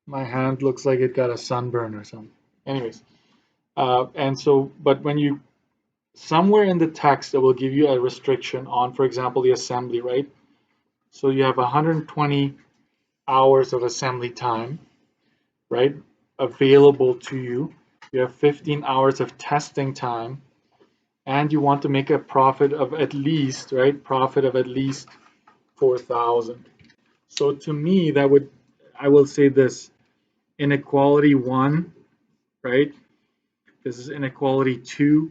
My hand looks like it got a sunburn or something. Anyways, but when you, somewhere in the text, it will give you a restriction on, for example, the assembly, right? So you have 120 hours of assembly time, right, available to you. You have 15 hours of testing time, and you want to make a profit of at least, right, profit of at least 4,000. So to me, that would, I will say this, inequality 1, right? This is inequality 2,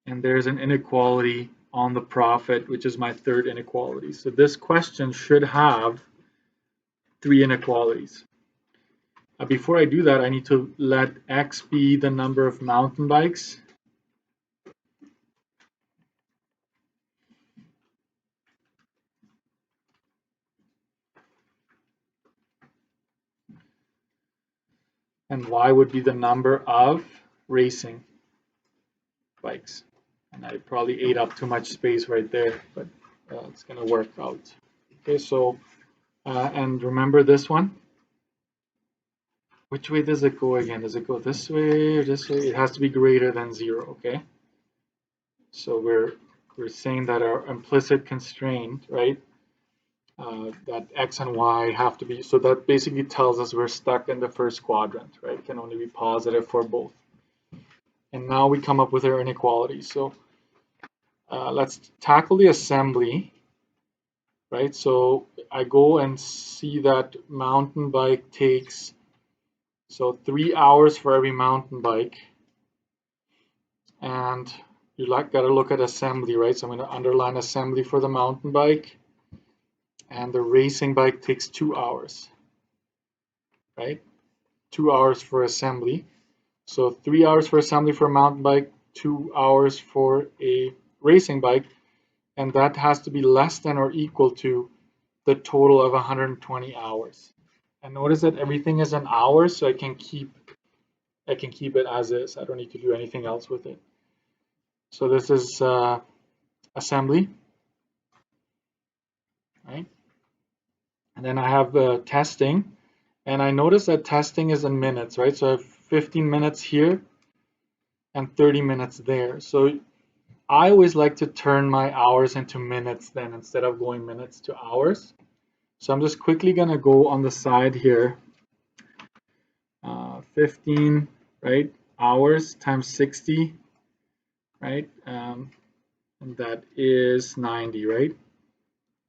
and there's an inequality on the profit, which is my third inequality. So this question should have 3 inequalities. Before I do that, I need to let X be the number of mountain bikes. And Y would be the number of racing bikes. And I probably ate up too much space right there, but it's going to work out. Okay, so, and remember this one. Which way does it go again? Does it go this way or this way? It has to be greater than 0, okay? So we're saying that our implicit constraint, right, that X and Y have to be, so that basically tells us we're stuck in the first quadrant, right? It can only be positive for both. And now we come up with our inequalities. So let's tackle the assembly, right? So I go and see that mountain bike takes, so 3 hours for every mountain bike. And you got to look at assembly, right? So I'm going to underline assembly for the mountain bike. And the racing bike takes 2 hours, right? 2 hours for assembly. So 3 hours for assembly for a mountain bike, 2 hours for a racing bike, and that has to be less than or equal to the total of 120 hours. And notice that everything is an hour, so I can keep it as is. I don't need to do anything else with it. So this is assembly, right? And then I have testing, and I notice that testing is in minutes, right? So I have 15 minutes here and 30 minutes there. So I always like to turn my hours into minutes then instead of going minutes to hours. So I'm just quickly going to go on the side here. 15, right, hours times 60, right? And that is 90, right?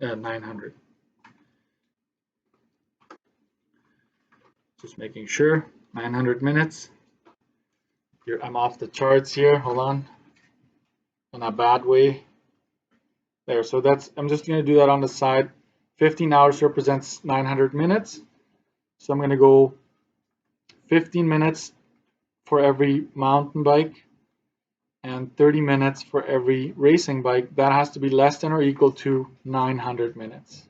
900. Just making sure. 900 minutes. Here, I'm off the charts here. Hold on. In a bad way. There. So that's, I'm just going to do that on the side. 15 hours represents 900 minutes. So I'm going to go 15 minutes for every mountain bike and 30 minutes for every racing bike. That has to be less than or equal to 900 minutes.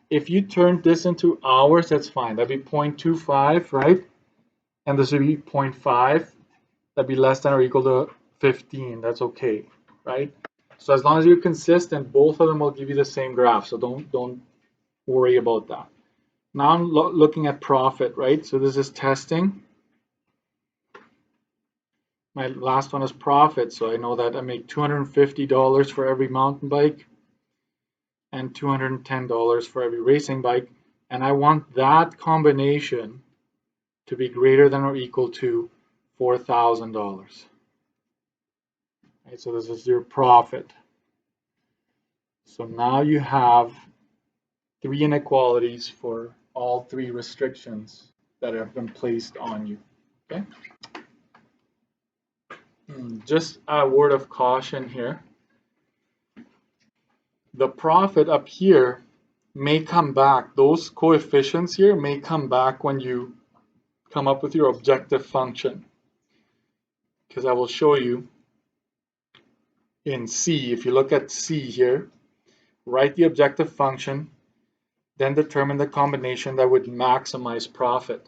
If you turn this into hours, that's fine. That'd be 0.25, right? And this would be 0.5. That'd be less than or equal to 15. That's okay, right? So as long as you're consistent, both of them will give you the same graph. So don't worry about that. Now I'm looking at profit, right? So this is testing. My last one is profit. So I know that I make $250 for every mountain bike and $210 for every racing bike. And I want that combination to be greater than or equal to $4,000. Right, so this is your profit. So now you have 3 inequalities for all 3 restrictions that have been placed on you. Okay. Just a word of caution here. The profit up here may come back. Those coefficients here may come back when you come up with your objective function. Because I will show you in C, if you look at C here, write the objective function, then determine the combination that would maximize profit.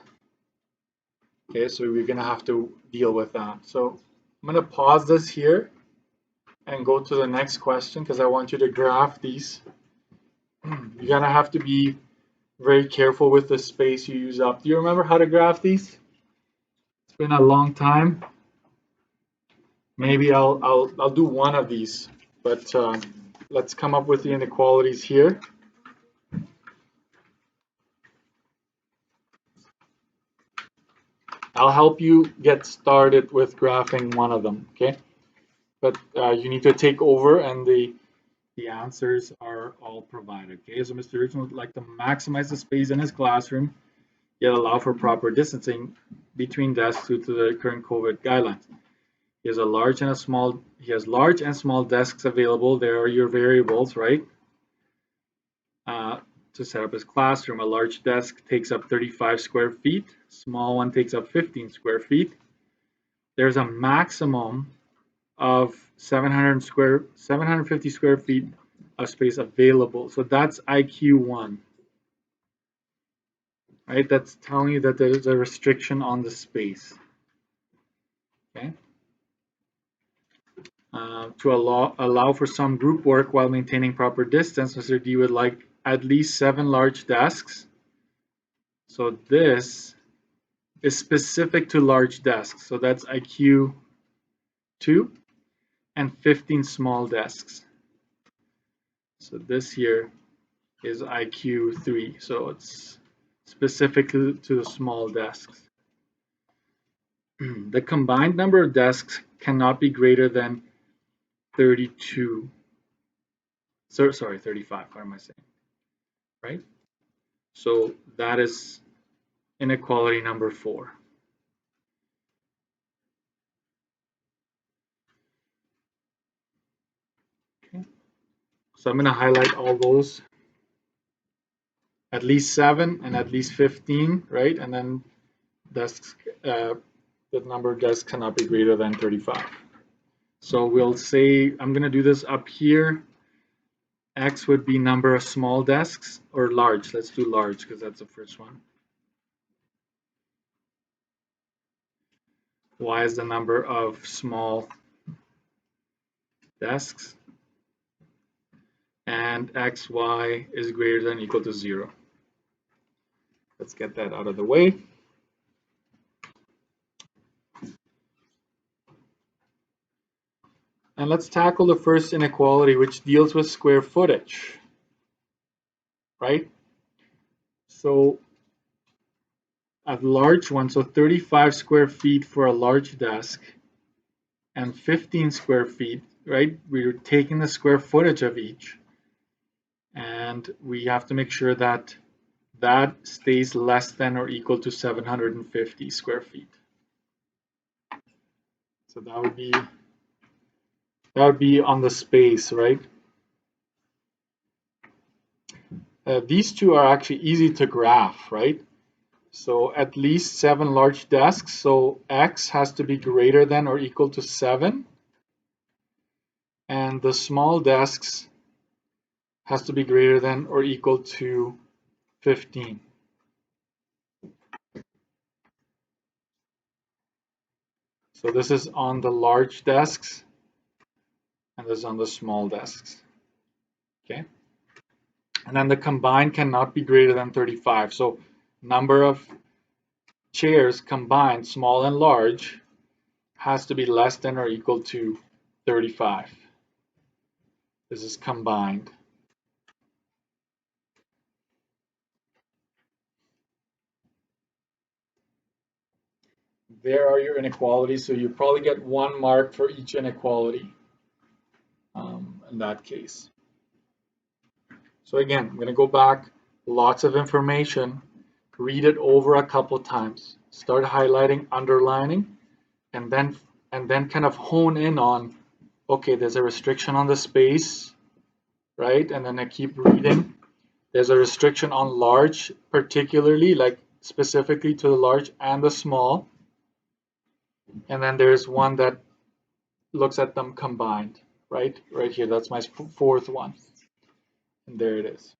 Okay, so we're going to have to deal with that. So I'm going to pause this here and go to the next question because I want you to graph these. You're going to have to be Very careful with the space you use up. Do you remember how to graph these? It's been a long time. Maybe I'll do one of these, but let's come up with the inequalities here. I'll help you get started with graphing one of them, okay? But you need to take over, and the answers are all provided, okay? So Mr. Richmond would like to maximize the space in his classroom, yet allow for proper distancing between desks due to the current COVID guidelines. He has large and small desks available. There are your variables, right? To set up his classroom. A large desk takes up 35 square feet. Small one takes up 15 square feet. There's a maximum of 750 square feet of space available. So that's IQ1, right? That's telling you that there's a restriction on the space, okay? To allow for some group work while maintaining proper distance, Mr. D would like at least 7 large desks. So this is specific to large desks. So that's IQ 2 and 15 small desks. So this here is IQ 3. So it's specific to the small desks. The combined number of desks cannot be greater than 32. So, sorry, 35. What am I saying? Right? So that is inequality number 4. Okay. So I'm going to highlight all those. At least 7 and at least 15, right? And then desks, the number of desks cannot be greater than 35. So we'll say, I'm going to do this up here. X would be number of small desks, or large. Let's do large because that's the first one. Y is the number of small desks. And XY is greater than or equal to 0. Let's get that out of the way. And let's tackle the first inequality, which deals with square footage, right? So a large one, so 35 square feet for a large desk and 15 square feet, right? We're taking the square footage of each. And we have to make sure that that stays less than or equal to 750 square feet. So that would be on the space, right? These two are actually easy to graph, right? So at least 7 large desks. So X has to be greater than or equal to 7. And the small desks has to be greater than or equal to 15. So this is on the large desks, and this is on the small desks. Okay. And then the combined cannot be greater than 35. So number of chairs combined, small and large, has to be less than or equal to 35. This is combined. There are your inequalities. So you probably get 1 mark for each inequality in that case. So again, I'm going to go back, lots of information, read it over a couple times, start highlighting, underlining, and then kind of hone in on, okay, there's a restriction on the space, right? And then I keep reading. There's a restriction on large, particularly, like specifically to the large and the small. And then there's one that looks at them combined, right? Right here, that's my 4th one. And there it is.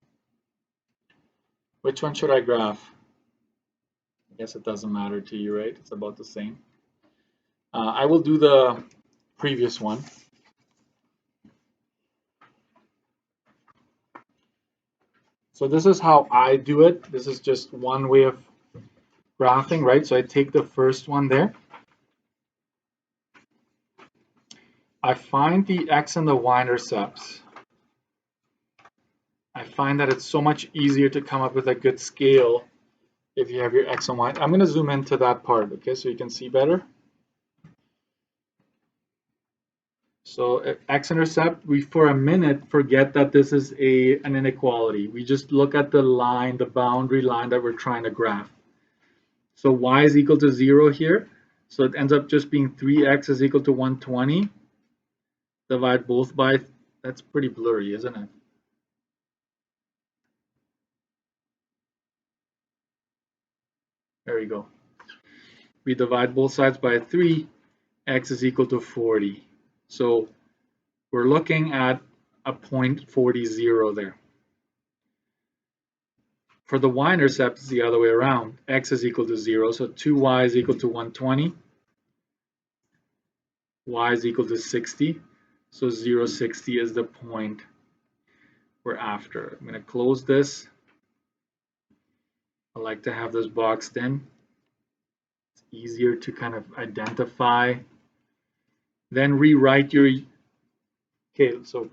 Which one should I graph? I guess it doesn't matter to you, right? It's about the same. I will do the previous one. So this is how I do it. This is just one way of graphing, right? So I take the first one there. I find the x and the y-intercepts. I find that it's so much easier to come up with a good scale if you have your x and y. I'm going to zoom into that part, okay, so you can see better. So x-intercept, we for a minute forget that this is an inequality. We just look at the line, the boundary line that we're trying to graph. So y is equal to 0 here. So it ends up just being 3x is equal to 120. Divide both by, that's pretty blurry, isn't it? There we go. We divide both sides by 3, x is equal to 40. So we're looking at a point 40 there. For the y-intercept, it's the other way around. X is equal to 0, so 2y is equal to 120. Y is equal to 60. So 0, 60 is the point we're after. I'm going to close this. I like to have this boxed in. It's easier to kind of identify. Then rewrite your... Okay, so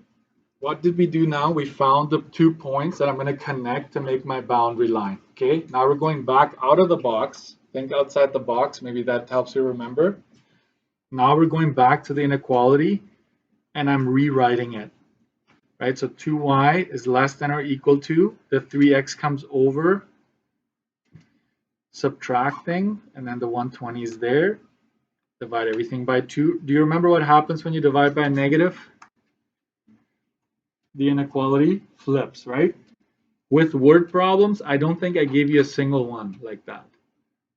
what did we do now? We found the 2 points that I'm going to connect to make my boundary line. Okay, now we're going back out of the box. Think outside the box. Maybe that helps you remember. Now we're going back to the inequality, and I'm rewriting it. Right, so 2y is less than or equal to, the 3x comes over, subtracting, and then the 120 is there. Divide everything by 2. Do you remember what happens when you divide by a negative? The inequality flips, right? With word problems, I don't think I gave you a single one like that.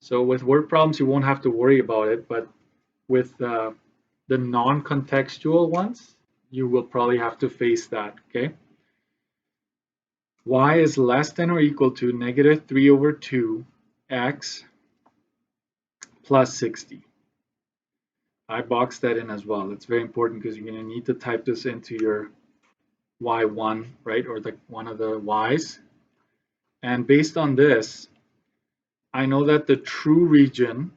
So with word problems, you won't have to worry about it, but with the non-contextual ones, you will probably have to face that, okay? Y is less than or equal to negative 3 over 2 x plus 60. I boxed that in as well. It's very important because you're going to need to type this into your y1, right, or one of the y's. And based on this, I know that the true region,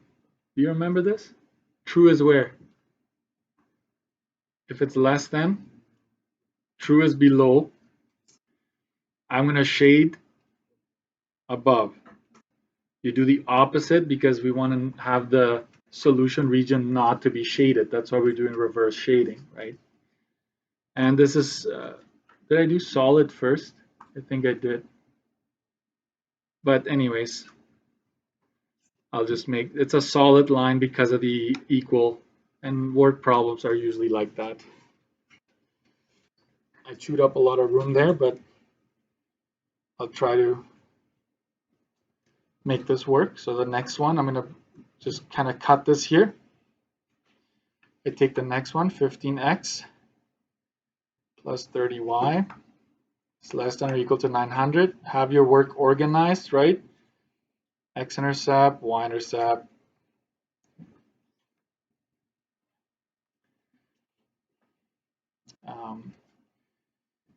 do you remember this? True is where? If it's less than, true is below. I'm going to shade above. You do the opposite because we want to have the solution region not to be shaded. That's why we're doing reverse shading, right? And this is, did I do solid first? I think I did. But anyways, I'll just make, it's a solid line because of the equal, and word problems are usually like that. I chewed up a lot of room there, but I'll try to make this work. So the next one, I'm going to just kind of cut this here. I take the next one, 15x plus 30y is less than or equal to 900. Have your work organized, right? X-intercept, y-intercept.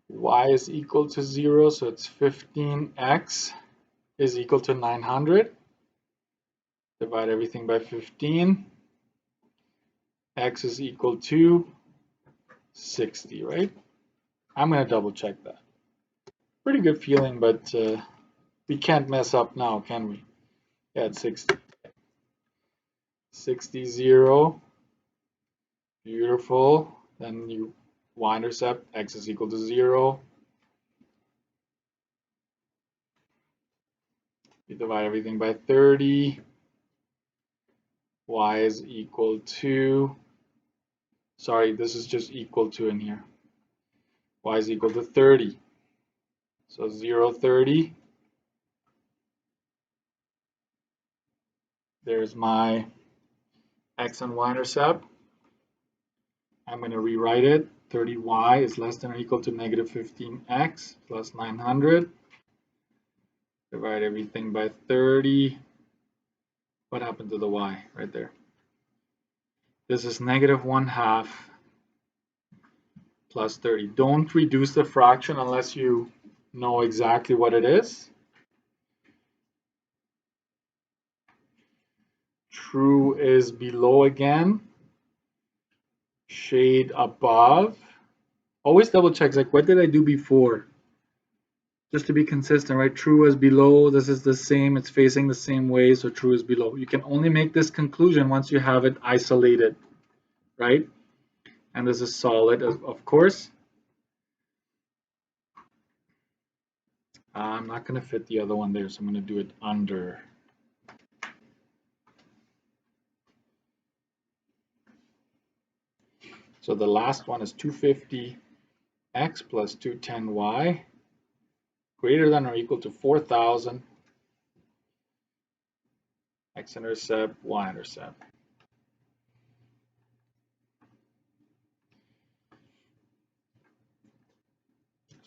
Y is equal to 0, so it's 15x is equal to 900. Divide everything by 15. X is equal to 60, right? I'm going to double check that. Pretty good feeling, but we can't mess up now, can we? Yeah, it's 60. 60, 0. Beautiful. Then you y-intercept, x is equal to 0. You divide everything by 30. Y is equal to, sorry, this is just equal to in here. Y is equal to 30. So 0, 30. There's my x and y-intercept. I'm going to rewrite it. 30y is less than or equal to negative 15x plus 900. Divide everything by 30. What happened to the y right there? This is negative 1/2 plus 30. Don't reduce the fraction unless you know exactly what it is. True is below again. Shade above. Always double check, like what did I do before? Just to be consistent, right? True is below, this is the same, it's facing the same way, so true is below. You can only make this conclusion once you have it isolated, right? And this is solid, of course. I'm not going to fit the other one there, so I'm going to do it under. So the last one is 250x plus 210y greater than or equal to 4,000 x-intercept, y-intercept.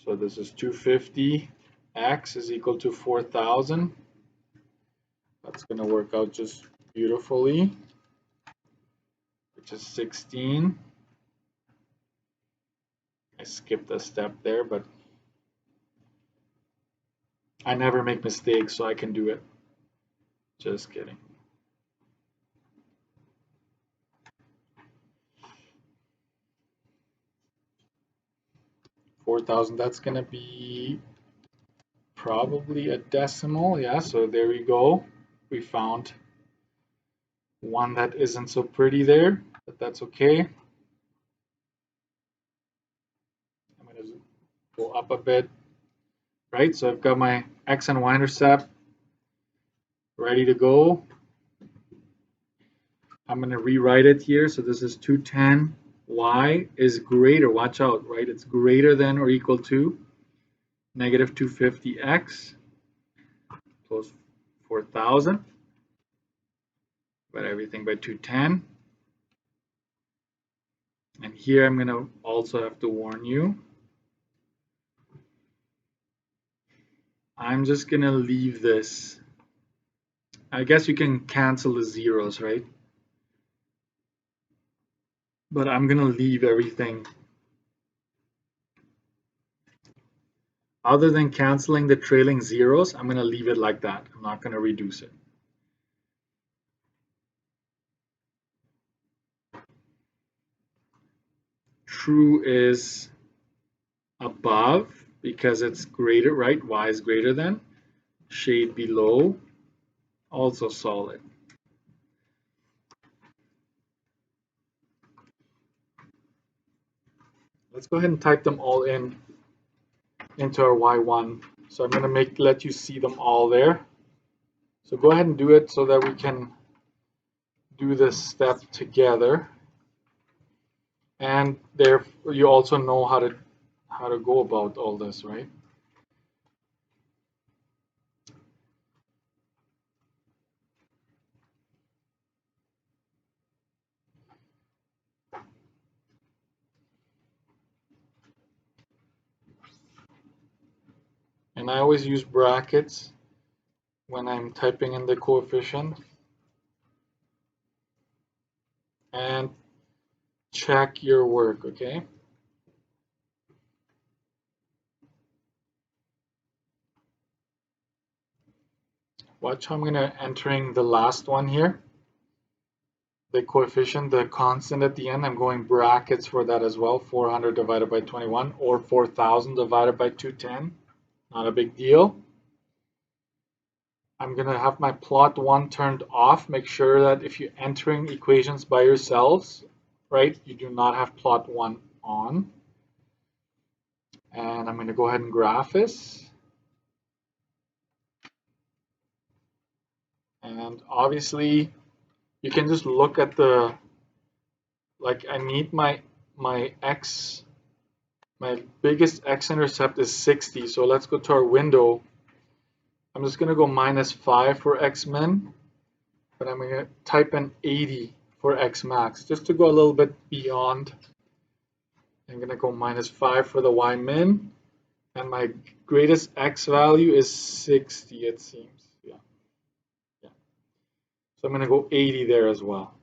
So this is 250x is equal to 4,000. That's going to work out just beautifully, which is 16. I skipped a step there, but I never make mistakes, so I can do it. Just kidding. 4,000, that's going to be probably a decimal. Yeah, so there we go. We found one that isn't so pretty there, but that's okay. I'm going to go up a bit, right? So I've got my x and y intercept ready to go. I'm going to rewrite it here. So this is 210. Y is greater, watch out, right? It's greater than or equal to negative 250x plus 4,000. But everything by 210. And here I'm going to also have to warn you. I'm just going to leave this. I guess you can cancel the zeros, right? But I'm going to leave everything. Other than canceling the trailing zeros, I'm going to leave it like that. I'm not going to reduce it. True is above because it's greater, right? Y is greater than. Shade below, also solid. Let's go ahead and type them all into our Y1. So I'm going to let you see them all there. So go ahead and do it so that we can do this step together. And there you also know how to go about all this, right? And I always use brackets when I'm typing in the coefficient. And check your work, okay? Watch how I'm going to entering the last one here. The coefficient, the constant at the end, I'm going brackets for that as well. 400 divided by 21 or 4,000 divided by 210. Not a big deal. I'm going to have my plot one turned off. Make sure that if you're entering equations by yourselves, right, you do not have plot one on. And I'm going to go ahead and graph this. And obviously, you can just look at the, like I need my x, my biggest x-intercept is 60. So let's go to our window. I'm just going to go -5 for x-min, but I'm going to type in 80 for x-max, just to go a little bit beyond. I'm going to go -5 for the y-min, and my greatest x value is 60, it seems. Yeah. So I'm going to go 80 there as well.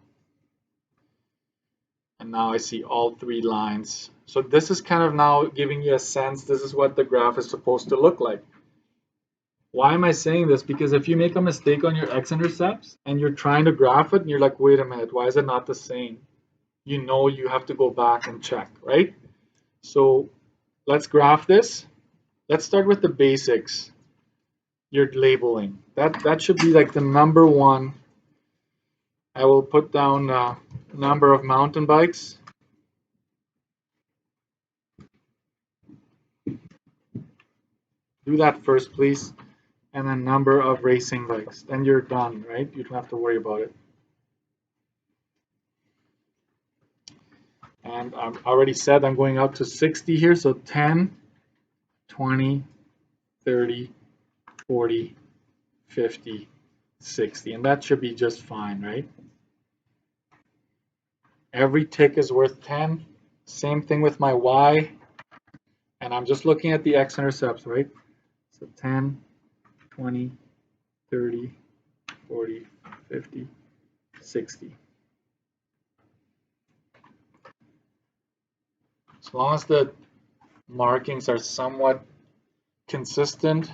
And now I see all three lines So this is kind of now giving you a sense, this is what the graph is supposed to look like. Why am I saying this? Because if you make a mistake on your x-intercepts and you're trying to graph it and you're like, wait a minute, why is it not the same? You know you have to go back and check, right? So let's graph this. Let's start with the basics. Your labeling. That should be like the number one. I will put down number of mountain bikes. Do that first, please. And then number of racing bikes. Then you're done, right? You don't have to worry about it. And I've already said I'm going up to 60 here. So 10, 20, 30, 40, 50, 60. And that should be just fine, right? Every tick is worth 10. Same thing with my Y. And I'm just looking at the x-intercepts, right? So 10, 20, 30, 40, 50, 60. As long as the markings are somewhat consistent,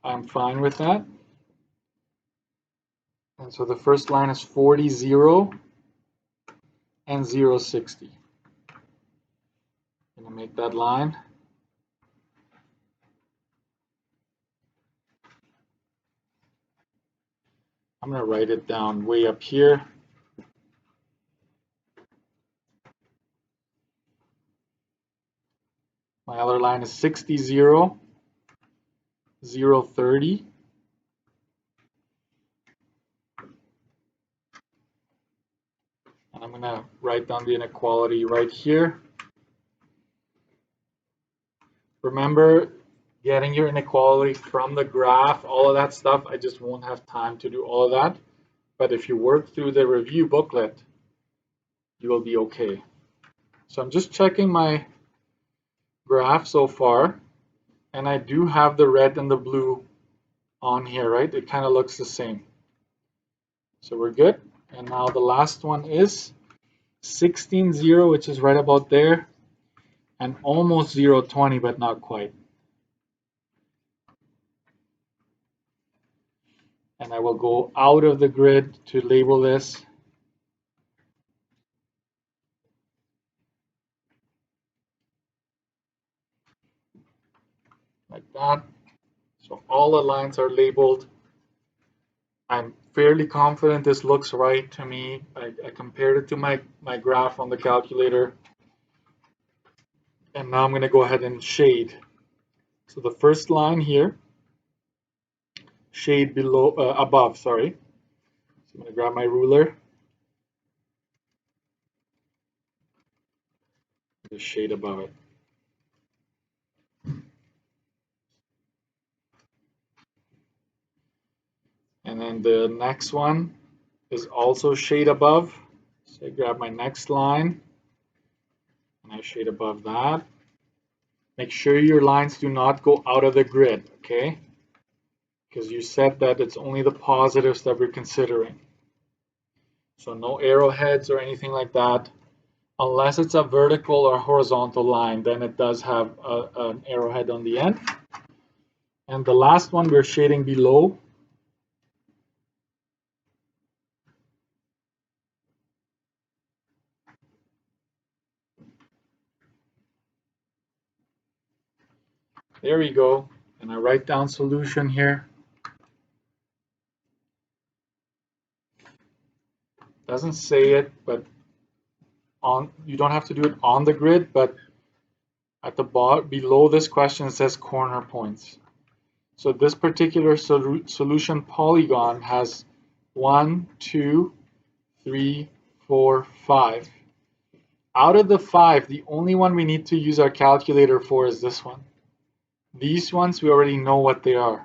I'm fine with that. And so the first line is 40, 0, and 0, 60. I'm going to make that line. I'm going to write it down way up here. My other line is 60, 0, 0, 30. And I'm going to write down the inequality right here. Remember, getting your inequality from the graph, all of that stuff, I just won't have time to do all of that. But if you work through the review booklet, you will be okay. So I'm just checking my graph so far, and I do have the red and the blue on here, right? It kind of looks the same. So we're good. And now the last one is 16, 0, which is right about there, and almost 0, 20, but not quite. And I will go out of the grid to label this. Like that. So all the lines are labeled. I'm fairly confident this looks right to me. I compared it to my graph on the calculator. And now I'm going to go ahead and shade. So the first line here, shade below, above, sorry. So I'm going to grab my ruler. The shade above it. And then the next one is also shade above. So I grab my next line and I shade above that. Make sure your lines do not go out of the grid, okay? Because you said that it's only the positives that we're considering. So no arrowheads or anything like that. Unless it's a vertical or horizontal line, then it does have an arrowhead on the end. And the last one we're shading below. There we go. And I write down solution here. Doesn't say it, but you don't have to do it on the grid, but at the bottom below this question it says corner points. So this particular solution polygon has 1, 2, 3, 4, 5. Out of the 5, the only one we need to use our calculator for is this one. These ones we already know what they are.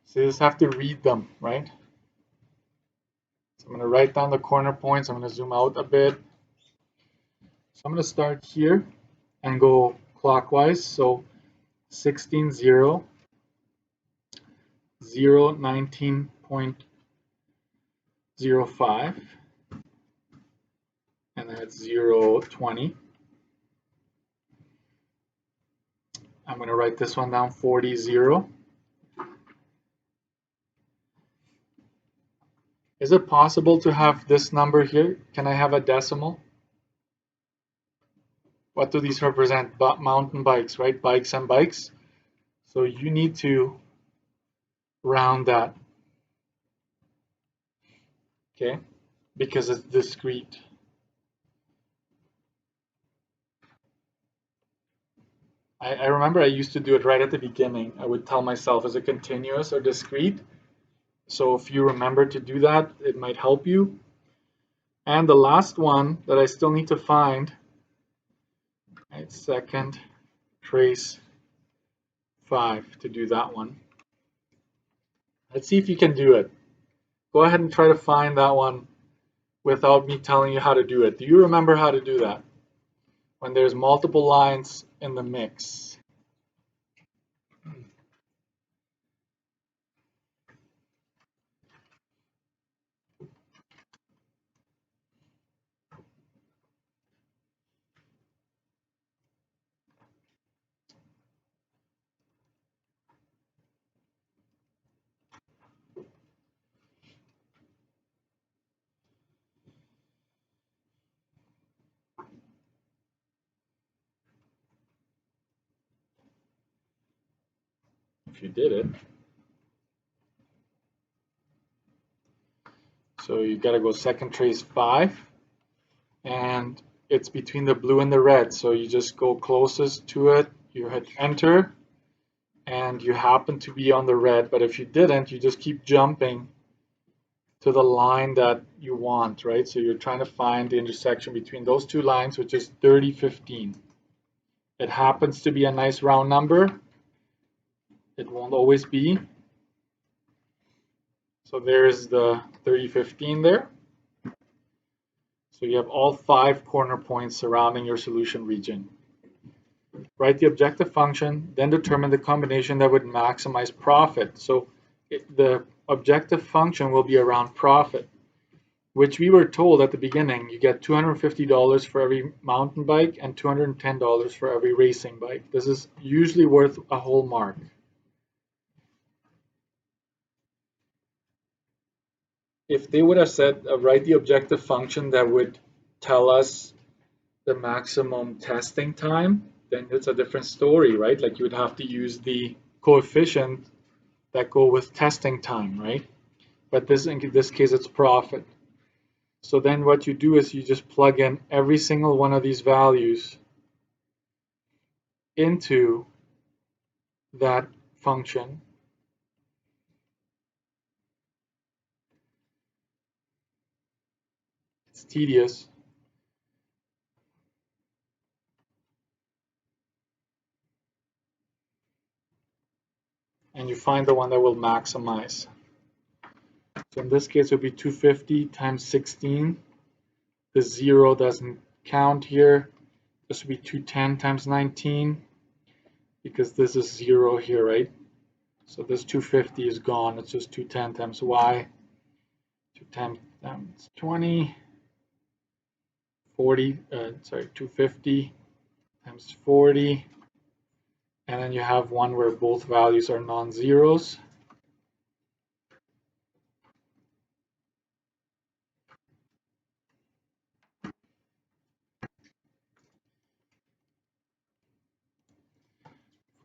So you just have to read them, right? So I'm going to write down the corner points. I'm going to zoom out a bit. So I'm going to start here and go clockwise. So 16, 0, 0, 19.05, and then it's 0, 20. I'm going to write this one down, 40, 0. Is it possible to have this number here? Can I have a decimal? What do these represent? Mountain bikes, right? Bikes and bikes. So you need to round that, okay? Because it's discrete. I remember I used to do it right at the beginning. I would tell myself, is it continuous or discrete? So if you remember to do that, it might help you. And the last one that I still need to find, right, second trace 5 to do that one. Let's see if you can do it. Go ahead and try to find that one without me telling you how to do it. Do you remember how to do that? When there's multiple lines in the mix. If you did it. So you got to go second trace 5, and it's between the blue and the red. So you just go closest to it, you hit enter, and you happen to be on the red. But if you didn't, you just keep jumping to the line that you want, right? So you're trying to find the intersection between those two lines, which is 30, 15. It happens to be a nice round number. It won't always be. So there's the 30, 15 there. So you have all 5 corner points surrounding your solution region. Write the objective function, then determine the combination that would maximize profit. So the objective function will be around profit, which we were told at the beginning, you get $250 for every mountain bike and $210 for every racing bike. This is usually worth a whole mark. If they would have said, write the objective function that would tell us the maximum testing time, then it's a different story, right? Like you would have to use the coefficient that go with testing time, right? But in this case, it's profit. So then what you do is you just plug in every single one of these values into that function. It's tedious. And you find the one that will maximize. So in this case, it would be 250 times 16. The 0 doesn't count here. This would be 210 times 19, because this is 0 here, right? So this 250 is gone. It's just 210 times y. 210 times 20. 250 times 40. And then you have one where both values are non-zeros.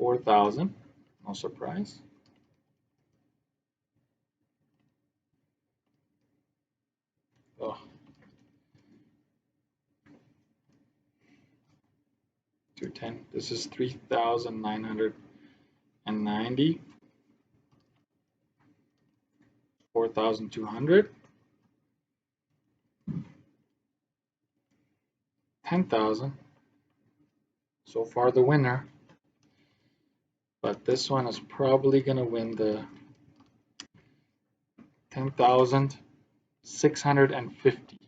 $4,000, no surprise. Oh. 210, this is 3,990. 4,200. 10,000. So far the winner. But this one is probably going to win the 10,650.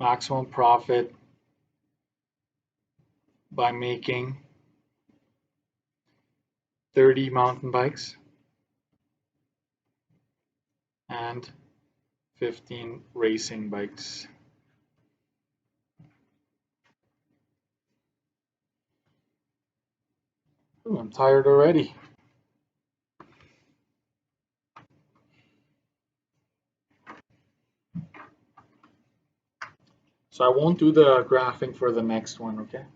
Maximum profit by making 30 mountain bikes and 15 racing bikes. Ooh, I'm tired already. So I won't do the graphing for the next one, okay?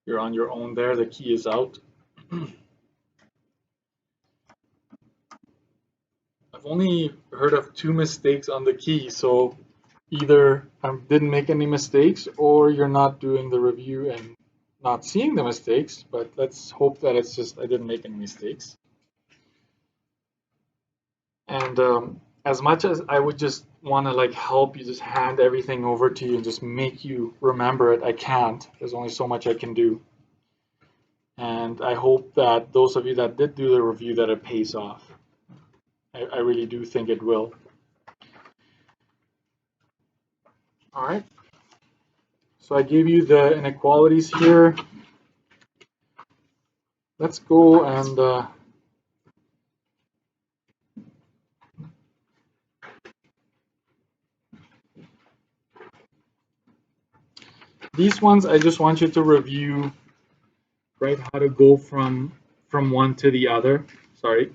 You're on your own there. The key is out. I've only heard of 2 mistakes on the key, so either I didn't make any mistakes or you're not doing the review and not seeing the mistakes, but let's hope that it's just I didn't make any mistakes. And as much as I would just want to like help you, just hand everything over to you and just make you remember it, I can't. There's only so much I can do. And I hope that those of you that did do the review, that it pays off. I really do think it will. All right. So I gave you the inequalities here. Let's go and these ones I just want you to review, right? How to go from one to the other. Sorry,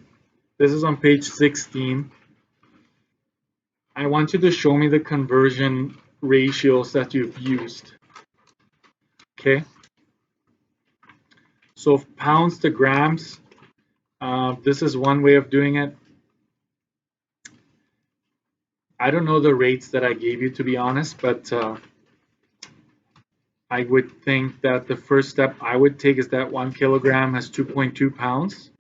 this is on page 16. I want you to show me the conversion ratios that you've used. Okay. So pounds to grams. This is one way of doing it. I don't know the rates that I gave you, to be honest, but I would think that the first step I would take is that 1 kilogram has 2.2 pounds,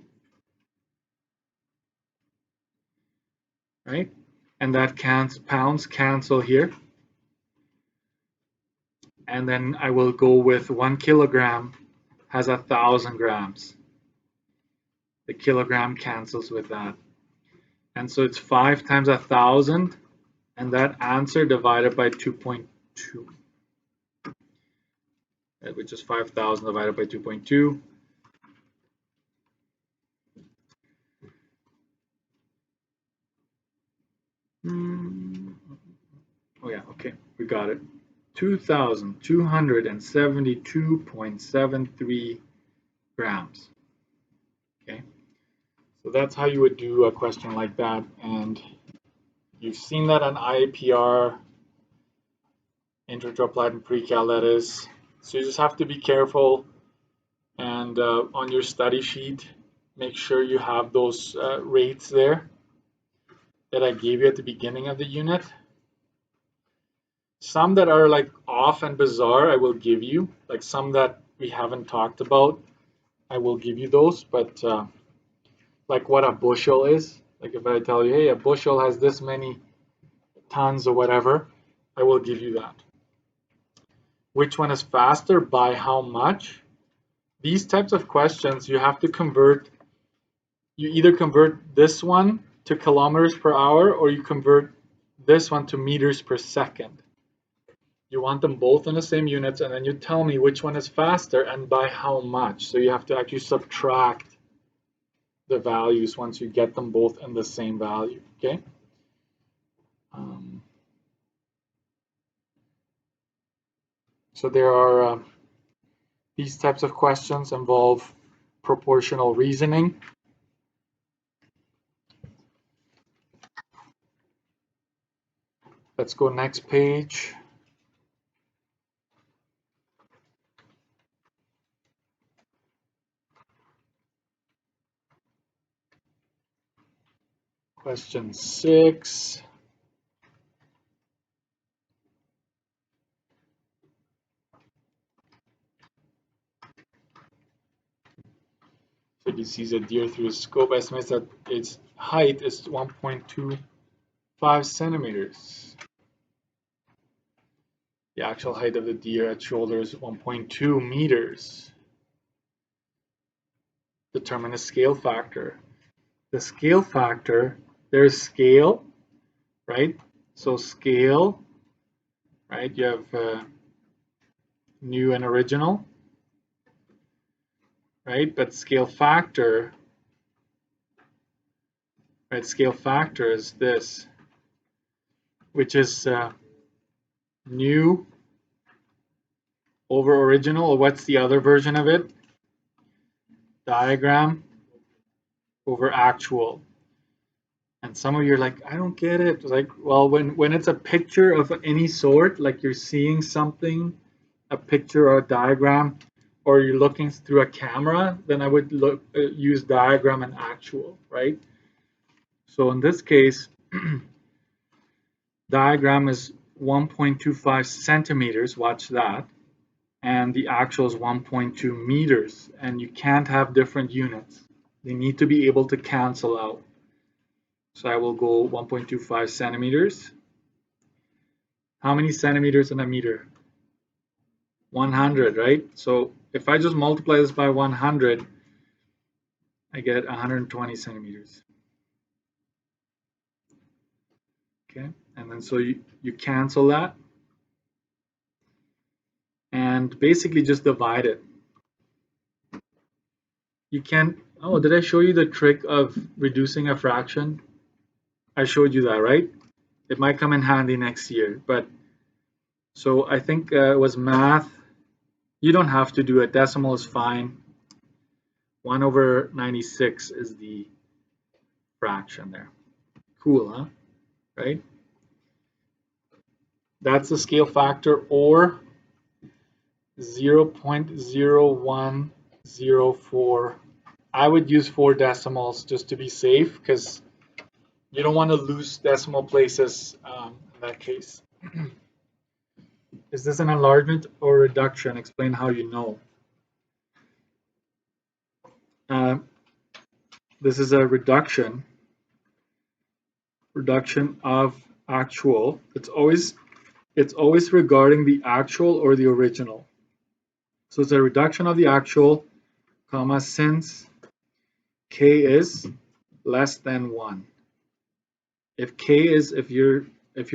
right? And that pounds cancel here. And then I will go with 1 kilogram has 1,000 grams. The kilogram cancels with that. And so it's 5 times 1,000, and that answer divided by 2.2. Which is 5,000 divided by 2.2. Oh yeah, okay, we got it. 2,272.73 grams. Okay, so that's how you would do a question like that, and you've seen that on IAPR, Intro to Applied and Pre-Cal, that is. So you just have to be careful, and on your study sheet, make sure you have those rates there that I gave you at the beginning of the unit. Some that are like off and bizarre, I will give you. Like some that we haven't talked about, I will give you those. But like what a bushel is, like if I tell you, hey, a bushel has this many tons or whatever, I will give you that. Which one is faster by how much? These types of questions, you have to convert. You either convert this one to kilometers per hour or you convert this one to meters per second. You want them both in the same units, and then you tell me which one is faster and by how much. So you have to actually subtract the values once you get them both in the same value, okay? So there are these types of questions involve proportional reasoning. Let's go next page. Question 6. So he sees a deer through a scope, estimates that its height is 1.25 centimeters. The actual height of the deer at shoulder is 1.2 meters. Determine a scale factor. The scale factor, there's scale, right? So scale, right? You have new and original, right? But scale factor, right? Scale factor is this, which is new over original, or what's the other version of it? diagram over actual. And some of you are like, I don't get it. It's like, well, when it's a picture of any sort, like you're seeing something, a picture or a diagram, or you're looking through a camera, then I would use diagram and actual, right? So in this case, diagram is 1.25 centimeters, watch that, and the actual is 1.2 meters, and you can't have different units. They need to be able to cancel out. So I will go 1.25 centimeters. How many centimeters in a meter? 100, right? So if I just multiply this by 100, I get 120 centimeters. Okay, and then so you cancel that and basically just divide it. You can, oh, did I show you the trick of reducing a fraction? I showed you that, right? It might come in handy next year, but so I think it was math. You don't have to do it. Decimal is fine. 1 over 96 is the fraction there. Cool, huh? Right? That's the scale factor, or 0.0104. I would use 4 decimals just to be safe, because you don't want to lose decimal places in that case. Is this an enlargement or reduction? Explain how you know. This is a reduction of actual. It's always regarding the actual or the original. So it's a reduction of the actual, comma, since k is less than 1. If your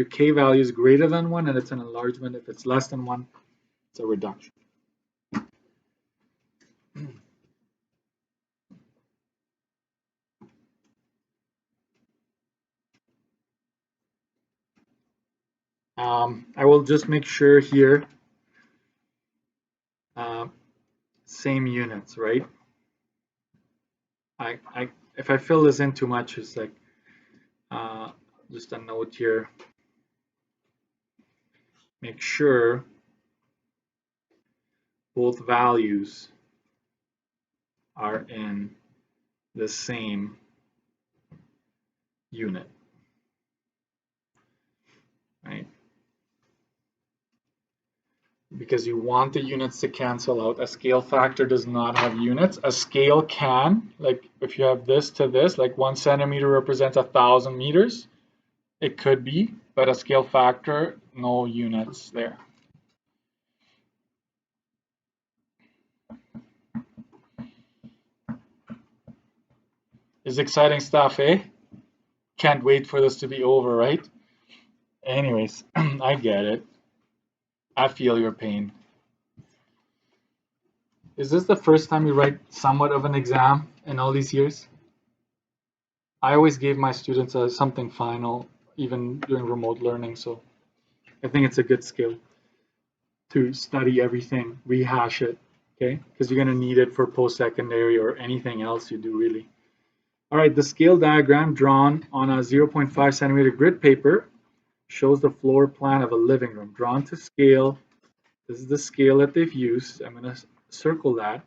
k value is greater than 1, and it's an enlargement. If it's less than 1, it's a reduction. I will just make sure here, same units, right? If I fill this in too much, it's like just a note here. Make sure both values are in the same unit, right? Because you want the units to cancel out. A scale factor does not have units. A scale can, like if you have this to this, like 1 centimeter represents 1,000 meters, it could be, but a scale factor, no units there. It's exciting stuff, eh? Can't wait for this to be over, right? Anyways, I get it. I feel your pain. Is this the first time you write somewhat of an exam in all these years? I always gave my students something final, even during remote learning, so I think it's a good skill to study everything, rehash it, okay? Because you're going to need it for post-secondary or anything else you do, really. All right, the scale diagram drawn on a 0.5 centimeter grid paper shows the floor plan of a living room drawn to scale. This is the scale that they've used. I'm going to circle that.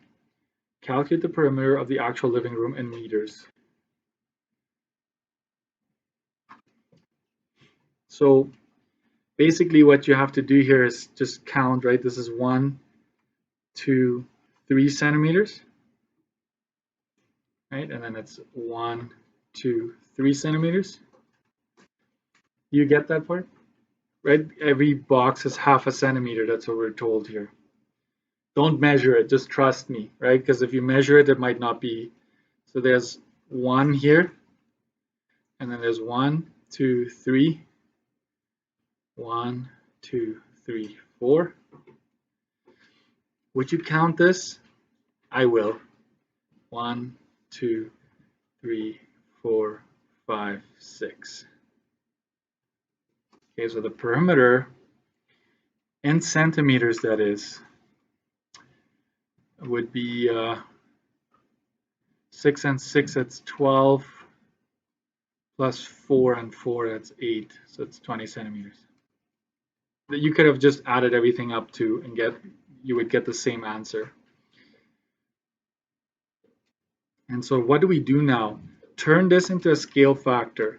Calculate the perimeter of the actual living room in meters. So basically what you have to do here is just count, right? This is 1, 2, 3 centimeters, right? And then it's 1, 2, 3 centimeters. You get that part? Right? Every box is half a centimeter. That's what we're told here. Don't measure it, just trust me, right? Because if you measure it, it might not be. So there's 1 here, and then there's 1, 2, 3, 1, 2, 3, 4. Would you count this? I will. 1, 2, 3, 4, 5, 6. Okay, so the perimeter in centimeters, that is, would be 6 and 6, that's 12, plus 4 and 4, that's 8, so it's 20 centimeters. You could have just added everything up to and you would get the same answer. And so what do we do now? Turn this into a scale factor.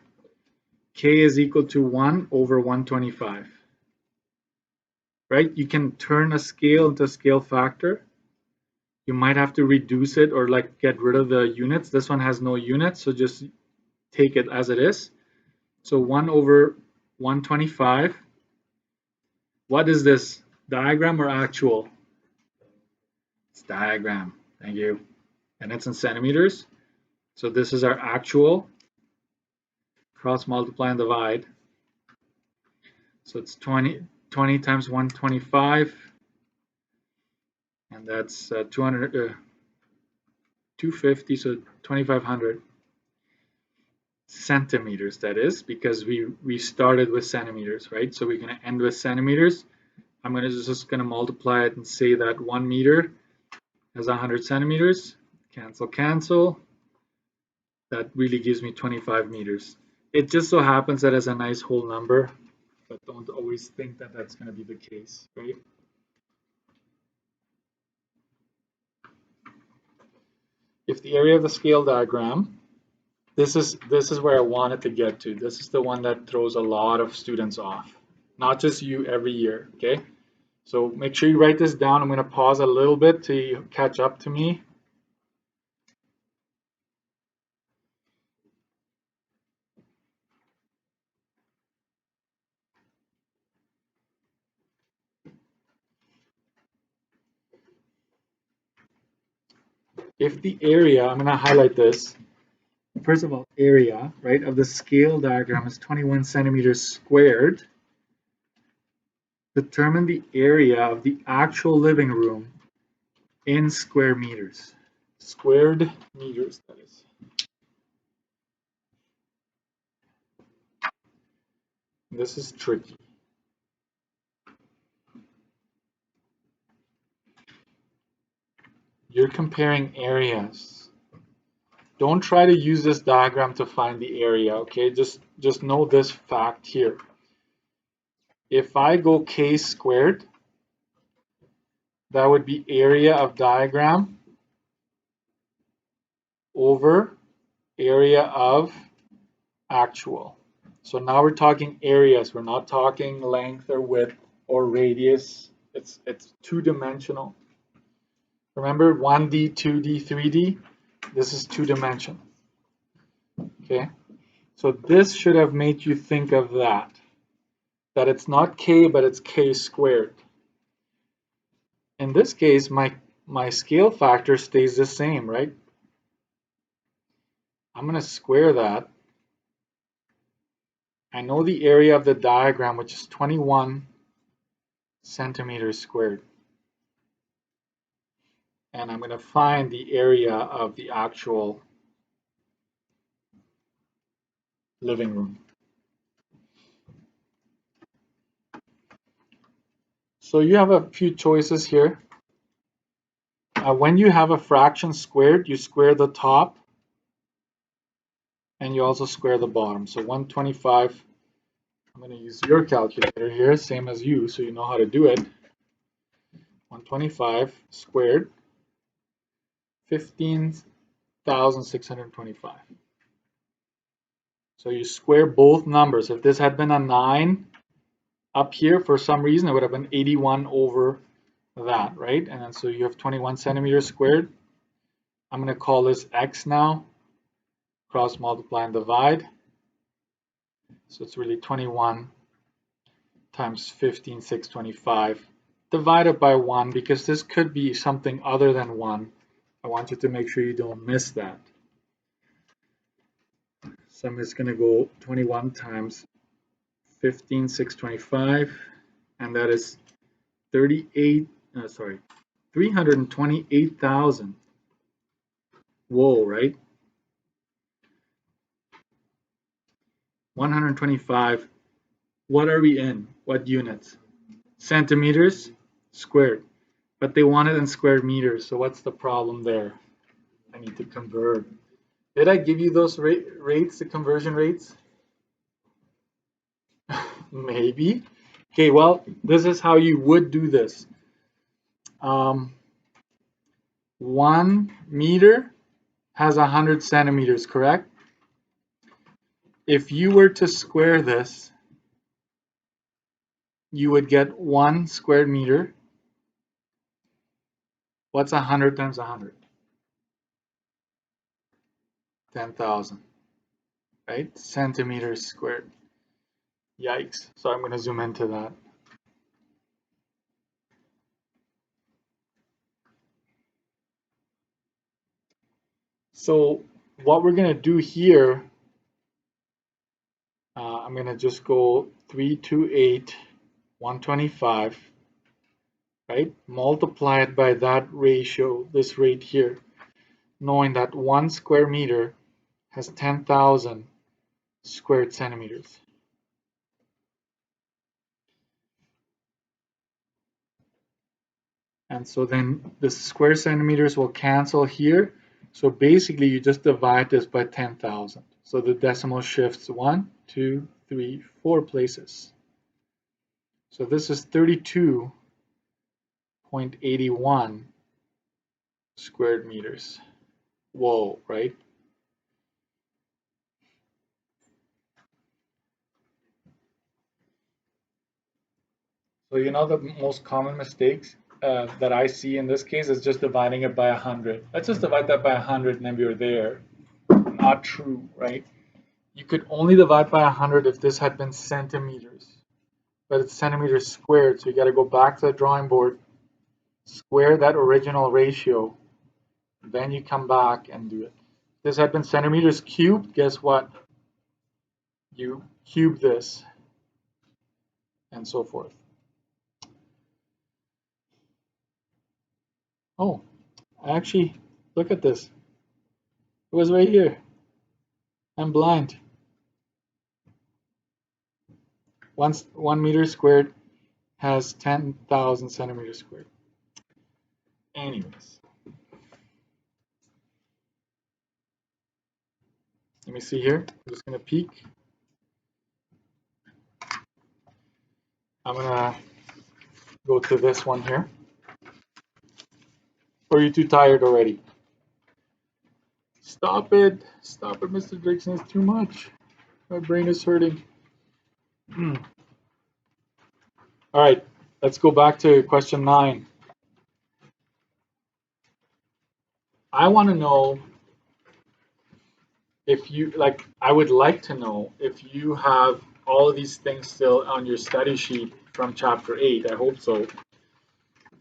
K is equal to 1 over 125. Right? You can turn a scale into a scale factor. You might have to reduce it or like get rid of the units. This one has no units, so just take it as it is. So 1 over 125. What is this? Diagram or actual? It's diagram. Thank you. And it's in centimeters. So this is our actual. Cross multiply and divide. So it's 20 times 125. And that's 250, so 2,500 centimeters, that is, because we started with centimeters, right? So we're going to end with centimeters. I'm just going to multiply it and say that 1 meter has 100 centimeters. Cancel, cancel. That really gives me 25 meters. It just so happens that it's a nice whole number, but don't always think that that's going to be the case, right? If the area of the scale diagram, this is where I wanted to get to. This is the one that throws a lot of students off, not just you, every year, okay? So make sure you write this down. I'm going to pause a little bit to catch up to me. If the area, I'm going to highlight this. First of all, area, right, of the scale diagram is 21 centimeters squared. Determine the area of the actual living room in square meters. Squared meters, that is. This is tricky. You're comparing areas. Don't try to use this diagram to find the area, okay? Just know this fact here. If I go k squared, that would be area of diagram over area of actual. So now we're talking areas. We're not talking length or width or radius. It's two-dimensional. Remember 1D, 2D, 3D? This is two-dimensional. Okay? So this should have made you think of that it's not k, but it's k squared. In this case, my scale factor stays the same, right? I'm going to square that. I know the area of the diagram, which is 21 centimeters squared. And I'm going to find the area of the actual living room. So you have a few choices here. When you have a fraction squared, you square the top and you also square the bottom. So 125, I'm going to use your calculator here, same as you, so you know how to do it. 125 squared, 15,625. So you square both numbers. If this had been a 9 up here, for some reason, it would have been 81 over that, right? And then so you have 21 centimeters squared. I'm going to call this x now. Cross multiply and divide. So it's really 21 times 15,625 divided by 1, because this could be something other than 1. I want you to make sure you don't miss that. So I'm just going to go 21 times 15,625, and that is 328,000. Whoa, right? 125. What are we in? What units? Centimeters squared. But they want it in square meters, so what's the problem there? I need to convert. Did I give you those rates, the conversion rates? Maybe. Okay, well, this is how you would do this. 1 meter has 100 centimeters, correct? If you were to square this, you would get 1 square meter. What's 100 times 100? 10,000, right? Centimeters squared. Yikes. So I'm going to zoom into that. So what we're going to do here, I'm going to just go 328, 125, right? Multiply it by that ratio, this rate here, knowing that 1 square meter has 10,000 squared centimeters. And so then the square centimeters will cancel here. So basically you just divide this by 10,000. So the decimal shifts 1, 2, 3, 4 places. So this is 32.81 squared meters. Whoa, right? So you know the most common mistakes that I see in this case is just dividing it by 100. Let's just divide that by 100 and then we're there. Not true, right? You could only divide by 100 if this had been centimeters, but it's centimeters squared. So you got to go back to the drawing board, square that original ratio, then you come back and do it. If this had been centimeters cubed, guess what? You cube this and so forth. Oh, actually, look at this. It was right here. I'm blind. 1 meter squared has 10,000 centimeters squared. Anyways, let me see here. I'm just going to peek. I'm going to go to this one here. Or are you too tired already? Stop it. Stop it, Mr. Dixon. It's too much. My brain is hurting. All right, let's go back to question 9. I want to know if you, I would like to know if you have all of these things still on your study sheet from chapter 8. I hope so.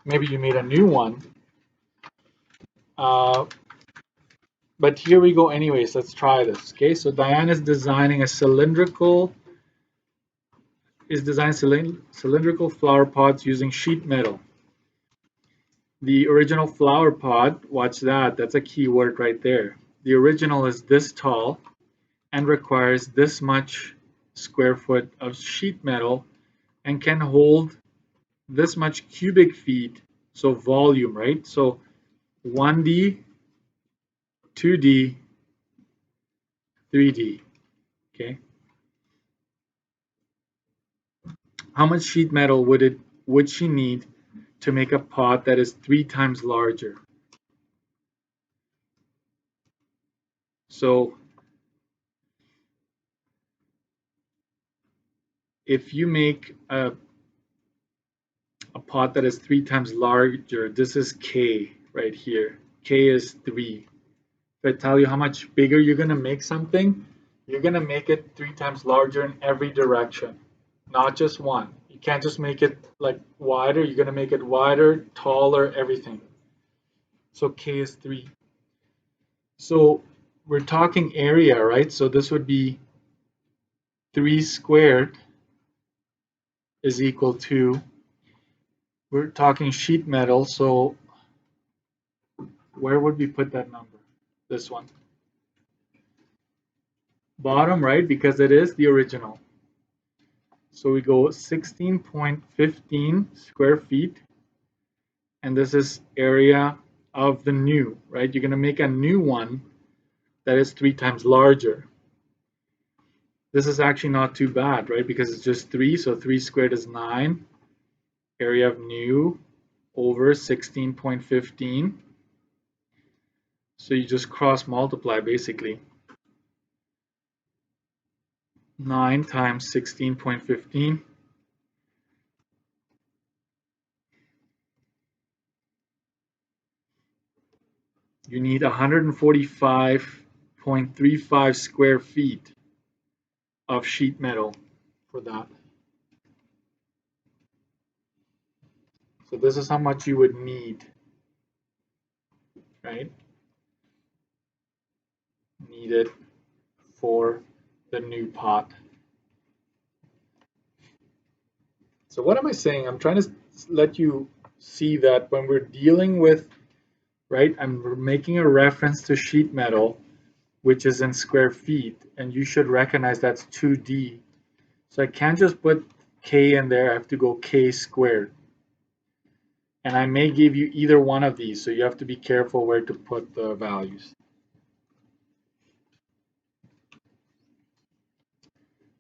Maybe you made a new one. But here we go anyways. Let's try this. Okay, so Diane is designing a cylindrical flower pots using sheet metal. The original flower pot, watch that, that's a key word right there. The original is this tall and requires this much square foot of sheet metal and can hold this much cubic feet, so volume, right? So 1D, 2D, 3D, okay? How much sheet metal would she need to make a pot that is 3 times larger? So if you make a pot that is 3 times larger, this is K right here. K is 3. If I tell you how much bigger you're going to make something, you're going to make it 3 times larger in every direction, not just one. You can't just make it like wider. You're going to make it wider, taller, everything. So K is 3. So we're talking area, right? So this would be 3 squared is equal to, we're talking sheet metal, so where would we put that number? This one. Bottom, right? Because it is the original. So we go 16.15 square feet. And this is area of the new, right? You're going to make a new one that is 3 times larger. This is actually not too bad, right? Because it's just 3, so 3 squared is 9. Area of new over 16.15. So you just cross multiply basically. 9 times 16.15. You need 145.35 square feet of sheet metal for that. So this is how much you would need, right? Needed for the new pot. So what am I saying? I'm trying to let you see that when we're dealing with, right, I'm making a reference to sheet metal, which is in square feet, and you should recognize that's 2D. So I can't just put K in there, I have to go K squared. And I may give you either one of these, so you have to be careful where to put the values.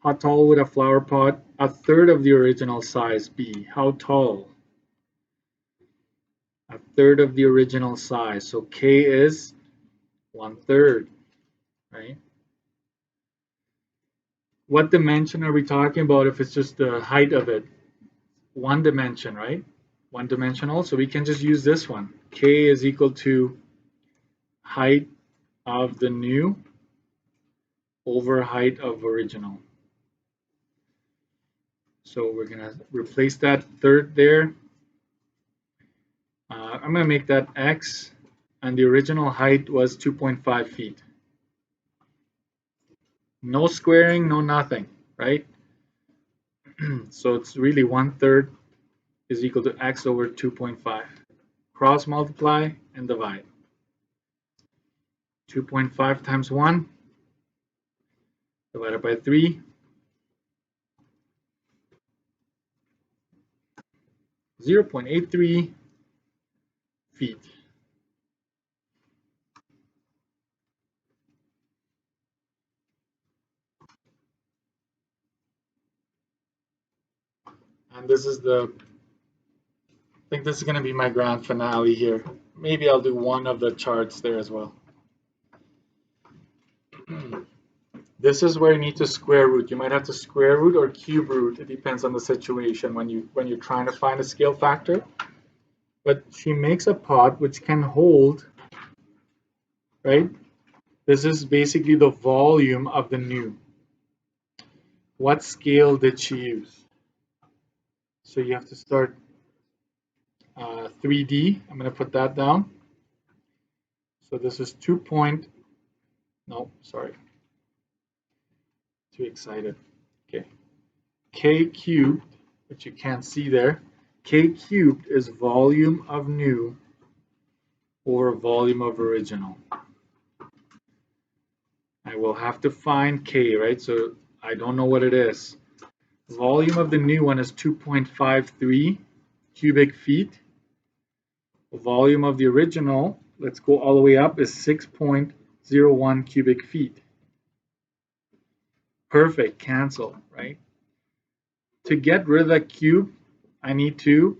How tall would a flower pot, a third of the original size, be? How tall? A third of the original size. So K is 1/3, right? What dimension are we talking about if it's just the height of it? One dimension, right? One dimensional. So we can just use this one. K is equal to height of the new over height of original. So we're going to replace that third there. I'm going to make that X, and the original height was 2.5 feet. No squaring, no nothing, right? So it's really 1/3 is equal to X over 2.5. Cross multiply and divide. 2.5 times 1 divided by 3. 0.83 feet. And this is I think this is going to be my grand finale here. Maybe I'll do one of the charts there as well. This is where you need to square root. You might have to square root or cube root. It depends on the situation when you're trying to find a scale factor. But she makes a pot which can hold, right? This is basically the volume of the new. What scale did she use? So you have to start 3D. I'm going to put that down. So this is no, sorry. Too excited. Okay. K cubed, which you can't see there. K cubed is volume of new over volume of original. I will have to find K, right? So I don't know what it is. Volume of the new one is 2.53 cubic feet. Volume of the original, let's go all the way up, is 6.01 cubic feet. Perfect, cancel, right? To get rid of that cube, I need to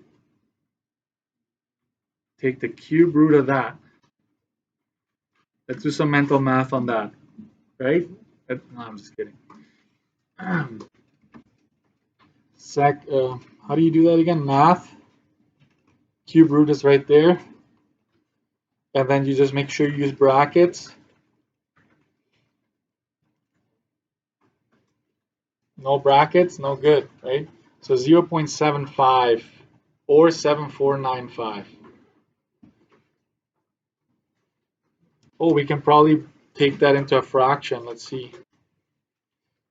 take the cube root of that. Let's do some mental math on that, right? No, I'm just kidding. How do you do that again? Math. Cube root is right there. And then you just make sure you use brackets. No brackets, no good, right? So 0.75 or 7495. Oh, we can probably take that into a fraction. Let's see.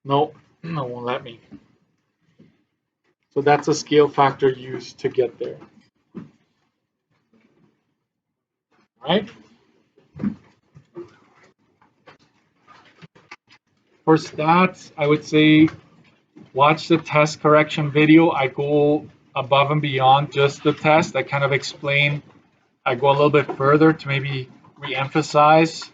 No, it won't let me. So that's a scale factor used to get there. Right? For stats, I would say watch the test correction video. I go above and beyond just the test. I kind of explain I go a little bit further to maybe re-emphasize